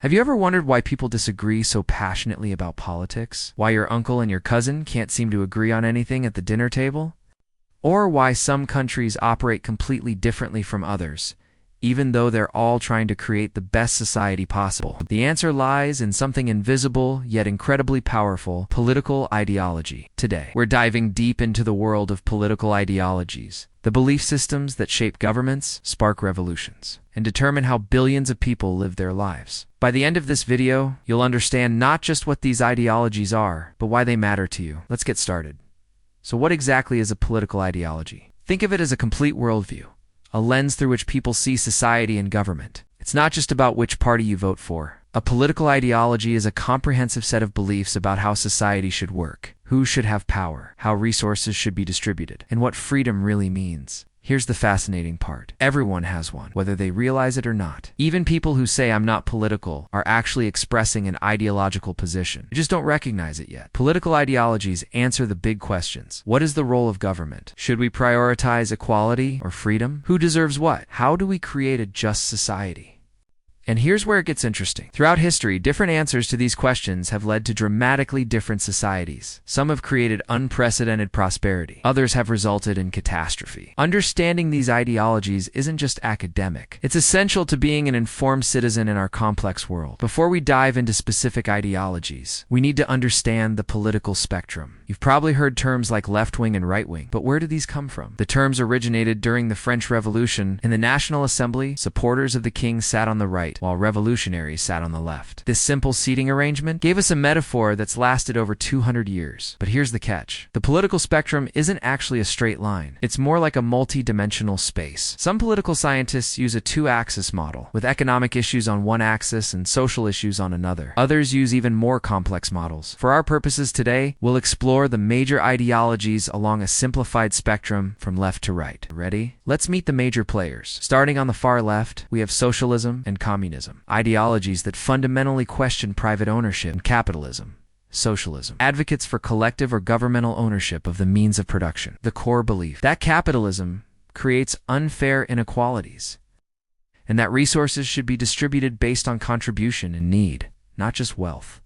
Have you ever wondered why people disagree so passionately about politics? Why your uncle and your cousin can't seem to agree on anything at the dinner table? Or why some countries operate completely differently from others, even though they're all trying to create the best society possible? The answer lies in something invisible yet incredibly powerful: political ideology. Today, we're diving deep into the world of political ideologies, the belief systems that shape governments, spark revolutions, and determine how billions of people live their lives. By the end of this video, you'll understand not just what these ideologies are, but why they matter to you. Let's get started. So what exactly is a political ideology? Think of it as a complete worldview, a lens through which people see society and government. It's not just about which party you vote for. A political ideology is a comprehensive set of beliefs about how society should work, who should have power, how resources should be distributed, and what freedom really means. Here's the fascinating part. Everyone has one, whether they realize it or not. Even people who say "I'm not political" are actually expressing an ideological position. You just don't recognize it yet. Political ideologies answer the big questions. What is the role of government? Should we prioritize equality or freedom? Who deserves what? How do we create a just society? And here's where it gets interesting. Throughout history, different answers to these questions have led to dramatically different societies. Some have created unprecedented prosperity. Others have resulted in catastrophe. Understanding these ideologies isn't just academic. It's essential to being an informed citizen in our complex world. Before we dive into specific ideologies, we need to understand the political spectrum. You've probably heard terms like left-wing and right-wing, but where do these come from? The terms originated during the French Revolution. In the National Assembly, supporters of the king sat on the right, while revolutionaries sat on the left. This simple seating arrangement gave us a metaphor that's lasted over 200 years. But here's the catch. The political spectrum isn't actually a straight line. It's more like a multi-dimensional space. Some political scientists use a two-axis model, with economic issues on one axis and social issues on another. Others use even more complex models. For our purposes today, we'll explore the major ideologies along a simplified spectrum from left to right. Ready? Let's meet the major players. Starting on the far left, we have socialism and communism, ideologies that fundamentally question private ownership. And capitalism, socialism, advocates for collective or governmental ownership of the means of production. The core belief that capitalism creates unfair inequalities, and that resources should be distributed based on contribution and need, not just wealth.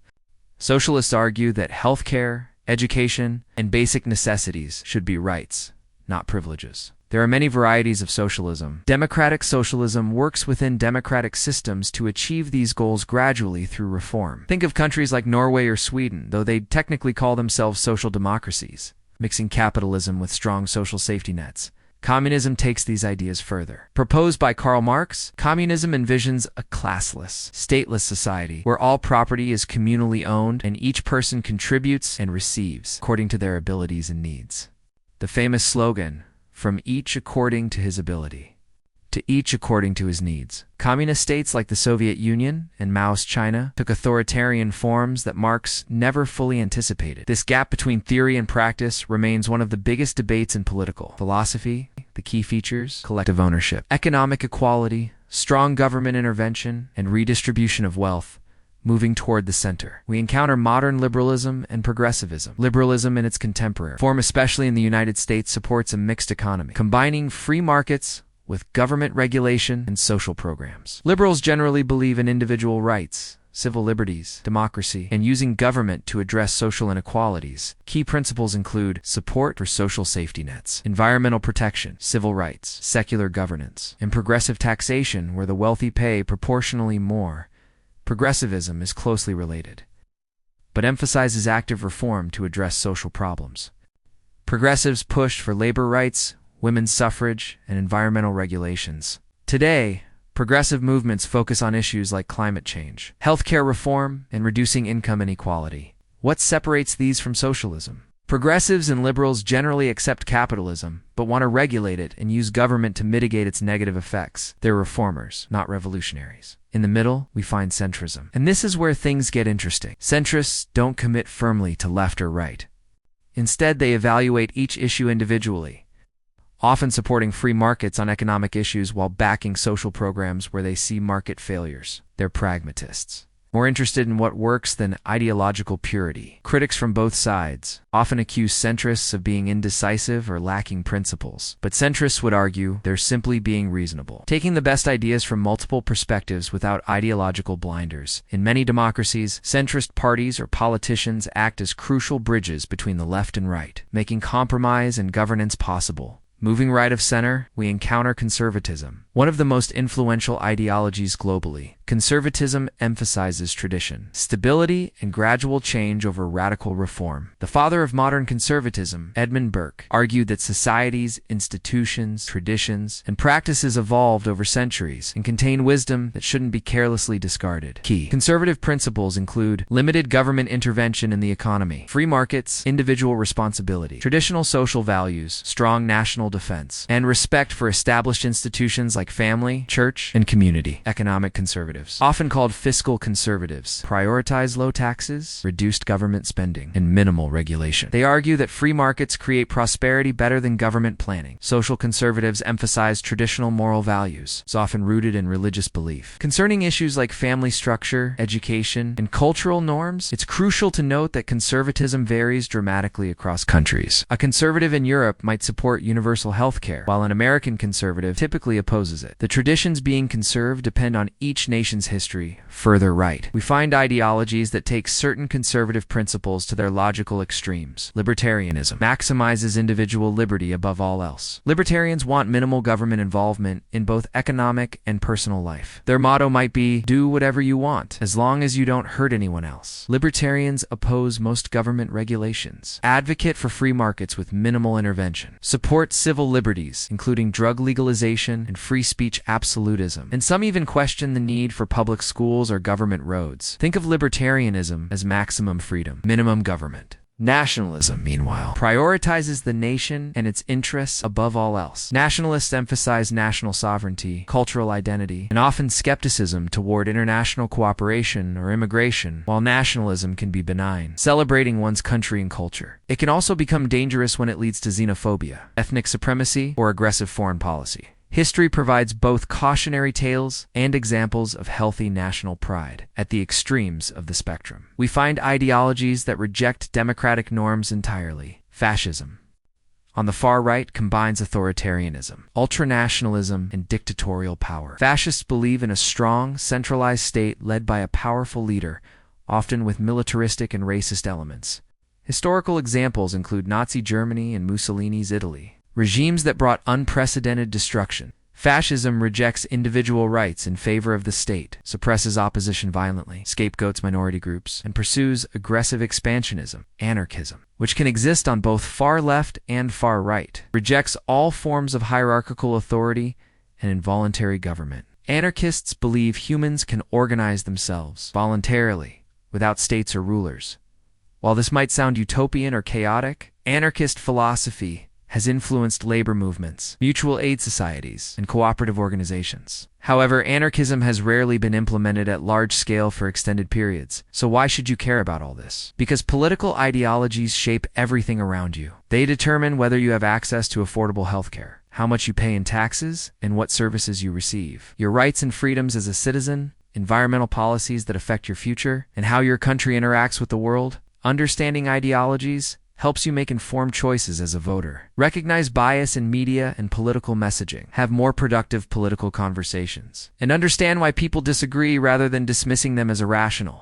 Socialists argue that healthcare, education, and basic necessities should be rights, not privileges. There are many varieties of socialism. Democratic socialism works within democratic systems to achieve these goals gradually through reform. Think of countries like Norway or Sweden, though they technically call themselves social democracies, mixing capitalism with strong social safety nets. Communism takes these ideas further. Proposed by Karl Marx, communism envisions a classless, stateless society where all property is communally owned and each person contributes and receives according to their abilities and needs. The famous slogan, "From each according to his ability, to each according to his needs." Communist states like the Soviet Union and Mao's China took authoritarian forms that Marx never fully anticipated. This gap between theory and practice remains one of the biggest debates in political philosophy. The key features: collective ownership, economic equality, strong government intervention, and redistribution of wealth, moving toward the center. We encounter modern liberalism and progressivism. Liberalism in its contemporary form, especially in the United States, supports a mixed economy, combining free markets with government regulation and social programs. Liberals generally believe in individual rights, civil liberties, democracy, and using government to address social inequalities. Key principles include support for social safety nets, environmental protection, civil rights, secular governance, and progressive taxation where the wealthy pay proportionally more. Progressivism is closely related, but emphasizes active reform to address social problems. Progressives push for labor rights, women's suffrage, and environmental regulations. Today, progressive movements focus on issues like climate change, healthcare reform, and reducing income inequality. What separates these from socialism? Progressives and liberals generally accept capitalism, but want to regulate it and use government to mitigate its negative effects. They're reformers, not revolutionaries. In the middle, we find centrism. And this is where things get interesting. Centrists don't commit firmly to left or right. Instead, they evaluate each issue individually, often supporting free markets on economic issues while backing social programs where they see market failures. They're pragmatists. more interested in what works than ideological purity. Critics from both sides often accuse centrists of being indecisive or lacking principles, but centrists would argue they're simply being reasonable, taking the best ideas from multiple perspectives without ideological blinders. In many democracies, centrist parties or politicians act as crucial bridges between the left and right, making compromise and governance possible. Moving right of center, we encounter conservatism, one of the most influential ideologies globally. Conservatism emphasizes tradition, stability, and gradual change over radical reform. The father of modern conservatism, Edmund Burke, argued that societies, institutions, traditions, and practices evolved over centuries and contain wisdom that shouldn't be carelessly discarded. Key conservative principles include limited government intervention in the economy, free markets, individual responsibility, traditional social values, strong national defense, and respect for established institutions like family, church, and community. Economic conservatives, often called fiscal conservatives, prioritize low taxes, reduced government spending, and minimal regulation. They argue that free markets create prosperity better than government planning. Social conservatives emphasize traditional moral values, often rooted in religious belief. Concerning issues like family structure, education, and cultural norms, it's crucial to note that conservatism varies dramatically across countries. A conservative in Europe might support universal health care, while an American conservative typically opposes it. The traditions being conserved depend on each nation's history. Further right, we find ideologies that take certain conservative principles to their logical extremes. Libertarianism maximizes individual liberty above all else. Libertarians want minimal government involvement in both economic and personal life. Their motto might be, do whatever you want, as long as you don't hurt anyone else. Libertarians oppose most government regulations, advocate for free markets with minimal intervention, support civil liberties, including drug legalization and free speech absolutism, and some even question the need for public schools or government roads. Think of libertarianism as maximum freedom, minimum government. Nationalism, meanwhile, prioritizes the nation and its interests above all else. Nationalists emphasize national sovereignty, cultural identity, and often skepticism toward international cooperation or immigration, while nationalism can be benign, celebrating one's country and culture. It can also become dangerous when it leads to xenophobia, ethnic supremacy, or aggressive foreign policy. History provides both cautionary tales and examples of healthy national pride at the extremes of the spectrum. We find ideologies that reject democratic norms entirely. Fascism, on the far right, combines authoritarianism, ultranationalism, and dictatorial power. Fascists believe in a strong, centralized state led by a powerful leader, often with militaristic and racist elements. Historical examples include Nazi Germany and Mussolini's Italy, regimes that brought unprecedented destruction. Fascism rejects individual rights in favor of the state, suppresses opposition violently, scapegoats minority groups, and pursues aggressive expansionism, anarchism, which can exist on both far left and far right, rejects all forms of hierarchical authority and involuntary government. Anarchists believe humans can organize themselves voluntarily, without states or rulers. While this might sound utopian or chaotic, anarchist philosophy has influenced labor movements, mutual aid societies, and cooperative organizations. However, anarchism has rarely been implemented at large scale for extended periods. So why should you care about all this? Because political ideologies shape everything around you. They determine whether you have access to affordable healthcare, how much you pay in taxes, and what services you receive, your rights and freedoms as a citizen, environmental policies that affect your future, and how your country interacts with the world. Understanding ideologies helps you make informed choices as a voter. Recognize bias in media and political messaging. Have more productive political conversations. And understand why people disagree rather than dismissing them as irrational.